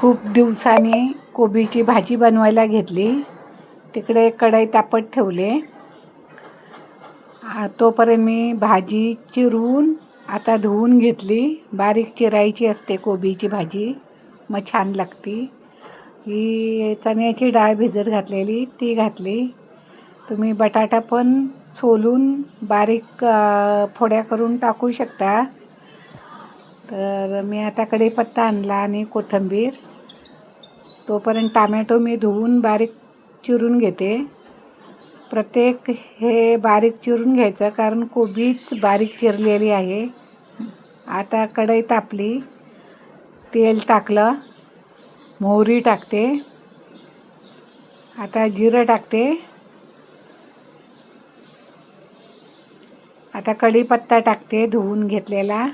खूप दिवसांनी कोबीची भाजी बनवायला घेतली. तिकडे कढई तापत ठेवले. तोपर्यंत मी भाजी चिरून आता धुवून घेतली. बारीक चिरायची असते कोबीची भाजी, मग छान लागती. ही चण्याची डाळ भिजत घातलेली ती घातली. तुम्ही बटाटा पण सोलून बारीक फोड्या करून टाकू शकता. तर मी आता कढीपत्ता आणला आणि कोथिंबीर. तोपर्यंत टमॅटो मी धुवून बारीक चिरून घेते. प्रत्येक हे बारीक चिरून घ्यायचं, कारण कोबीच बारीक चिरलेली आहे. आता कढई तापली, तेल टाकलं, मोहरी टाकते, आता जिरं टाकते, आता कढीपत्ता टाकते धुवून घेतलेला.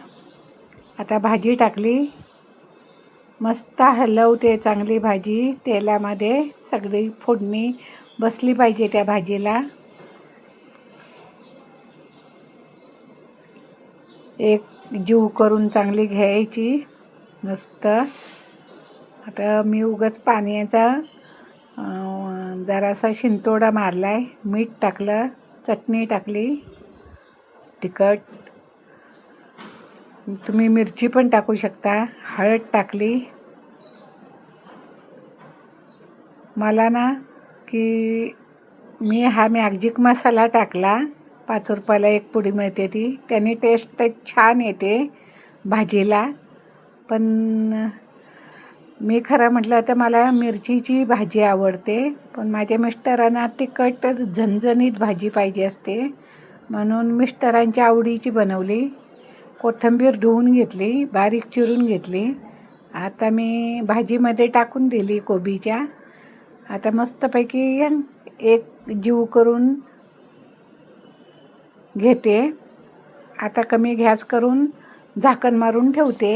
आता भाजी टाकली, मस्त हलवते चांगली भाजी तेलामध्ये. सगळी फोडणी बसली पाहिजे त्या भाजीला. एक जीव करून चांगली घ्यायची मस्त. आता मी उगाच पाण्याचा जरासा शिंतोडा मारला आहे. मीठ टाकलं, चटणी टाकली, तिखट, तुम्ही मिरची पण टाकू शकता, हळद टाकली. मला ना की मी हा मॅजिक मसाला टाकला. 5 रुपयाला एक पुडी मिळते ती. त्याने टेस्ट छान येते भाजीला. पण मी खरं म्हटलं तर मला मिरचीची भाजी आवडते, पण माझ्या मिस्टरांना तिखट झणझणीत भाजी पाहिजे असते, म्हणून मिस्टरांच्या आवडीची बनवली. कोथिंबीर धुवून घेतली, बारीक चिरून घेतली. आता मी भाजीमध्ये टाकून दिली कोबीच्या. आता मस्तपैकी एक जीव करून घेते. आता कमी गॅस करून झाकण मारून ठेवते.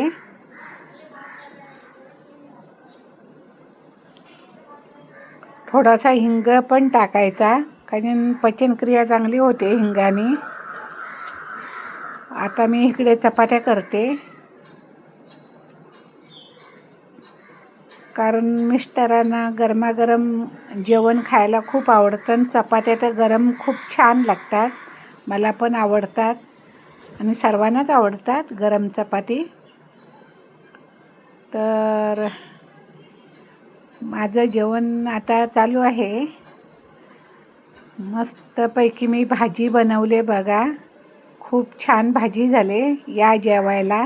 थोडासा हिंग पण टाकायचा, कारण पचनक्रिया चांगली होते हिंगाने. आता मी इकडे चपात्या करते, कारण मिस्टरांना गरमागरम जेवण खायला खूप आवडतं आणि चपात्या तर गरम खूप छान लागतात. मला पण आवडतात आणि सर्वांनाच आवडतात गरम चपाती. तर माझं जेवण आता चालू आहे. मस्तपैकी मी भाजी बनवले बघा. खूप छान भाजी झाले. या जेवायला.